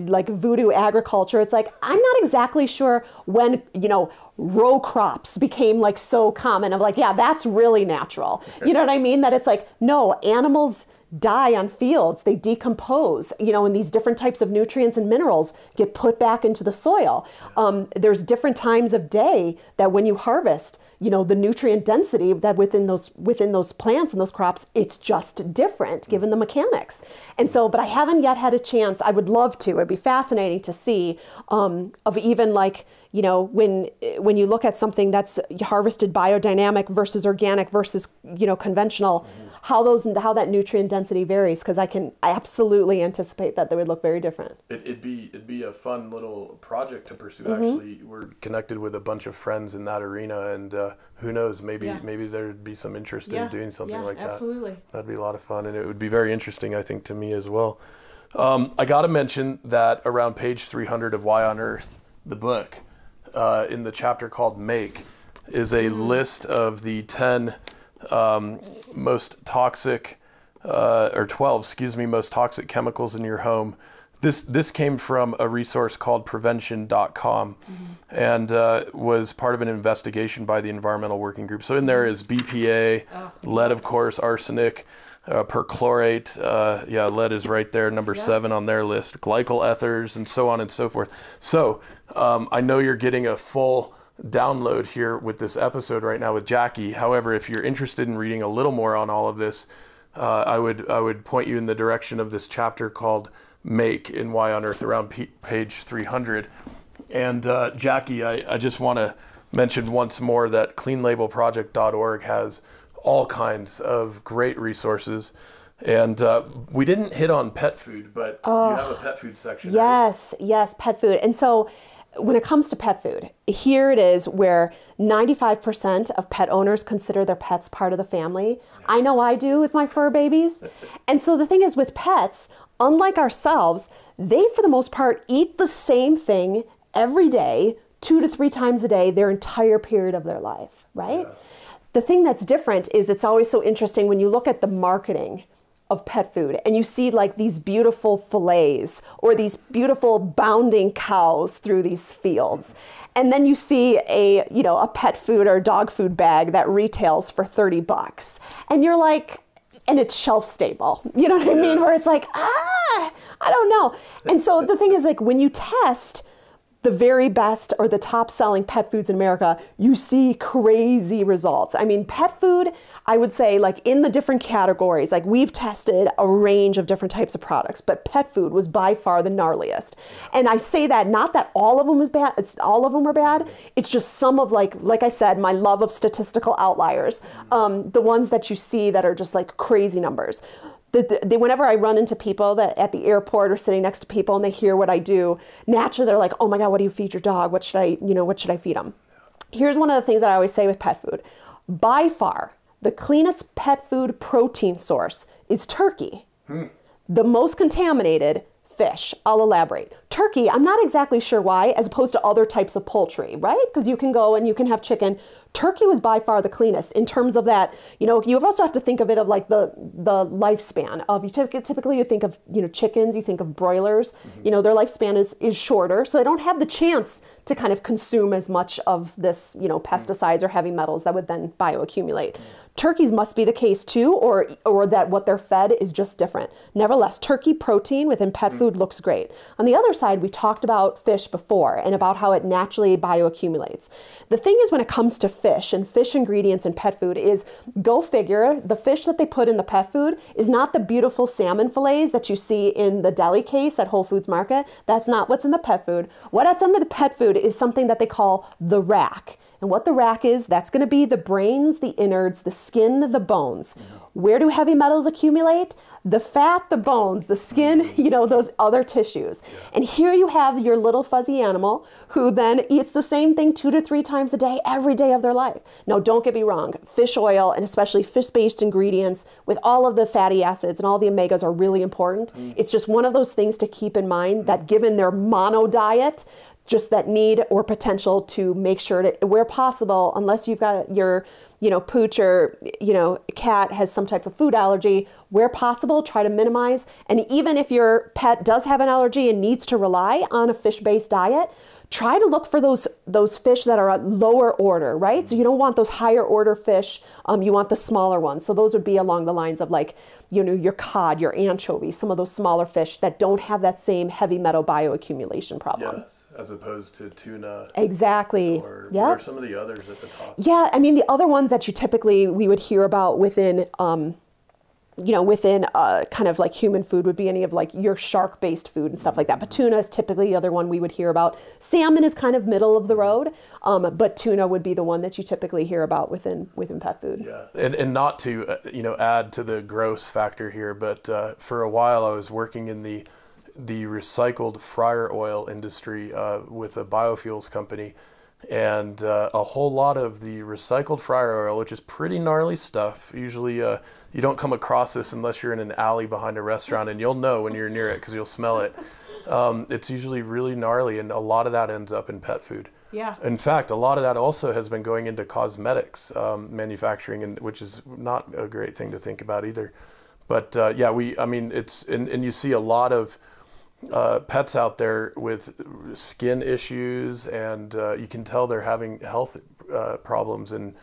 like voodoo agriculture. It's like, I'm not exactly sure when, row crops became like so common. I'm like, yeah, that's really natural. You know what I mean? That it's like, no, animals die on fields, they decompose, and these different types of nutrients and minerals get put back into the soil. There's different times of day that when you harvest, the nutrient density that within those plants and those crops, it's just different given the mechanics. And so, but I haven't yet had a chance. I would love to. It'd be fascinating to see of even like, when you look at something that's harvested biodynamic versus organic versus, conventional, how that nutrient density varies, because I absolutely anticipate that they would look very different. It'd be a fun little project to pursue. Actually, we're connected with a bunch of friends in that arena, and who knows, maybe there'd be some interest in doing something like that. Absolutely. That'd be a lot of fun, and it would be very interesting, I think, to me as well. I got to mention that around page 300 of Why on Earth, the book, in the chapter called Make, is a list of the 10 most toxic, or 12, most toxic chemicals in your home. This came from a resource called prevention.com and was part of an investigation by the Environmental Working Group. So in there is BPA, lead, of course, arsenic, perchlorate, lead is right there, number 7 on their list, glycol ethers, and so on and so forth. So I know you're getting a full download here with this episode right now with Jackie. However, if you're interested in reading a little more on all of this, I would point you in the direction of this chapter called Make in Why on Earth around page 300. And Jackie, I just want to mention once more that cleanlabelproject.org has all kinds of great resources. And we didn't hit on pet food, but you have a pet food section. Yes, right? Yes, pet food. And so when it comes to pet food, here it is where 95% of pet owners consider their pets part of the family. I know I do with my fur babies. And so the thing is with pets, unlike ourselves, they for the most part eat the same thing every day, 2 to 3 times a day, their entire period of their life, right? Yeah. The thing that's different is it's always so interesting when you look at the marketing of pet food and you see like these beautiful fillets or these beautiful bounding cows through these fields. And then you see a pet food or dog food bag that retails for $30. And you're like, and it's shelf stable. You know what I mean? Where it's like, I don't know. And so the thing is like when you test the very best or the top selling pet foods in America, you see crazy results. I mean, pet food, I would say like in the different categories, like we've tested a range of different types of products, but pet food was by far the gnarliest. And I say that not that all of them was bad, all of them were bad. It's just some of like I said, my love of statistical outliers, the ones that you see that are just like crazy numbers. Whenever I run into people that at the airport or sitting next to people and they hear what I do, naturally they're like, oh my God, what do you feed your dog? What should I feed them? Here's one of the things that I always say with pet food. By far, the cleanest pet food protein source is turkey. The most contaminated, Fish, I'll elaborate. Turkey, I'm not exactly sure why, as opposed to other types of poultry, right? Because you can go and you can have chicken. Turkey was by far the cleanest in terms of that. You know, you also have to think of it of like the lifespan of, typically you think of, you know, chickens, you think of broilers, you know, their lifespan is shorter. So they don't have the chance to kind of consume as much of this, you know, pesticides or heavy metals that would then bioaccumulate. Turkeys must be the case too, or that what they're fed is just different. Nevertheless, turkey protein within pet food looks great. On the other side, we talked about fish before and about how it naturally bioaccumulates. The thing is, when it comes to fish and fish ingredients in pet food is, go figure, the fish that they put in the pet food is not the beautiful salmon fillets that you see in the deli case at Whole Foods Market. That's not what's in the pet food. What's under the pet food is something that they call the rack. And what the rack is, that's going to be the brains, the innards, the skin, the bones. Where do heavy metals accumulate? The fat, the bones, the skin, you know, those other tissues. And here you have your little fuzzy animal who then eats the same thing 2 to 3 times a day, every day of their life. Now, don't get me wrong. Fish oil, and especially fish-based ingredients with all of the fatty acids and all the omegas are really important. It's just one of those things to keep in mind that given their mono diet, just that need or potential to make sure that where possible, unless you've got your, you know, pooch or, you know, cat has some type of food allergy, where possible, try to minimize. And even if your pet does have an allergy and needs to rely on a fish-based diet, try to look for those fish that are at lower order, right? So you don't want those higher order fish. You want the smaller ones. So those would be along the lines of like, you know, your cod, your anchovy, some of those smaller fish that don't have that same heavy metal bioaccumulation problem. Yes, as opposed to tuna. Exactly. Or what are some of the others at the top? Yeah, I mean, the other ones that we would hear about within, you know, within kind of like human food would be any of like your shark-based food and stuff like that. But tuna is typically the other one we would hear about. Salmon is kind of middle of the road, but tuna would be the one that you typically hear about within pet food. Yeah, and not to you know, add to the gross factor here, but for a while I was working in the recycled fryer oil industry with a biofuels company. And a whole lot of the recycled fryer oil, which is pretty gnarly stuff. Usually you don't come across this unless you're in an alley behind a restaurant, and you'll know when you're near it because you'll smell it. It's usually really gnarly, and a lot of that ends up in pet food. Yeah. In fact, a lot of that also has been going into cosmetics manufacturing, and which is not a great thing to think about either. But yeah, I mean, it's and you see a lot of pets out there with skin issues, and you can tell they're having health problems, and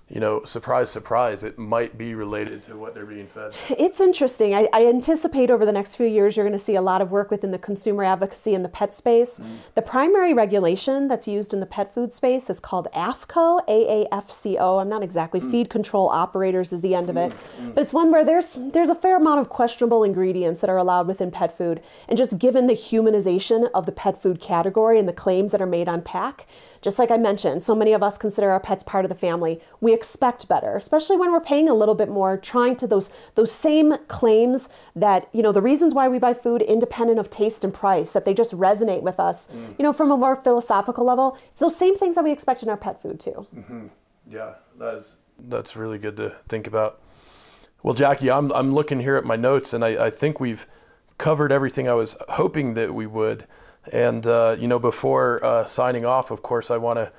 you know, surprise, surprise, it might be related to what they're being fed. It's interesting. I anticipate over the next few years, you're going to see a lot of work within the consumer advocacy in the pet space. The primary regulation that's used in the pet food space is called AAFCO, A-A-F-C-O. I'm not exactly, Feed Control Operators is the end of it. But it's one where there's a fair amount of questionable ingredients that are allowed within pet food. And just given the humanization of the pet food category and the claims that are made on pack, just like I mentioned, so many of us consider our pets part of the family. We expect better, especially when we're paying a little bit more, trying to those same claims that, you know, the reasons why we buy food independent of taste and price, that they just resonate with us, you know, from a more philosophical level. It's those same things that we expect in our pet food too. Yeah, that's really good to think about. Well, Jackie, I'm looking here at my notes, and I think we've covered everything I was hoping that we would. And, you know, before signing off, of course, I want to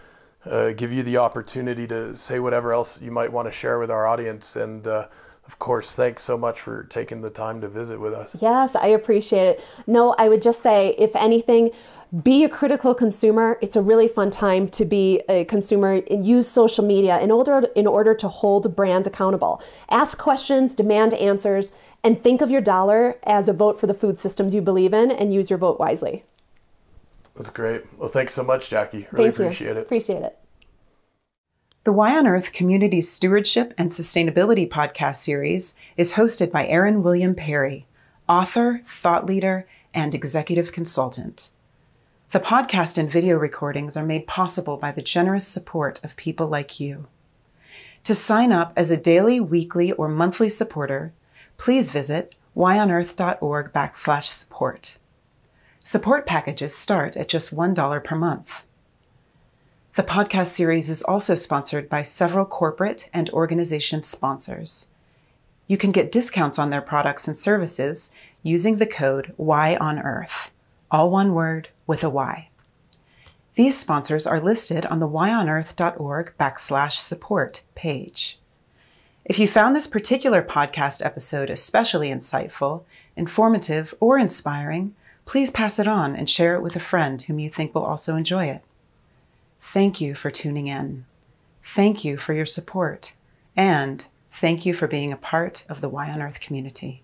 give you the opportunity to say whatever else you might want to share with our audience. And, of course, thanks so much for taking the time to visit with us. Yes, I appreciate it. No, I would just say, if anything, be a critical consumer. It's a really fun time to be a consumer and use social media in order to hold brands accountable. Ask questions, demand answers, and think of your dollar as a vote for the food systems you believe in, and use your vote wisely. That's great. Well, thanks so much, Jackie. Really appreciate it. Appreciate it. The Why on Earth Community's Stewardship and Sustainability podcast series is hosted by Aaron William Perry, author, thought leader, and executive consultant. The podcast and video recordings are made possible by the generous support of people like you. To sign up as a daily, weekly, or monthly supporter, please visit whyonearth.org/support. Support packages start at just $1 per month. The podcast series is also sponsored by several corporate and organization sponsors. You can get discounts on their products and services using the code WHYONEARTH, all one word with a Y. These sponsors are listed on the whyonearth.org/support page. If you found this particular podcast episode especially insightful, informative, or inspiring, please pass it on and share it with a friend whom you think will also enjoy it. Thank you for tuning in. Thank you for your support. And thank you for being a part of the Why on Earth community.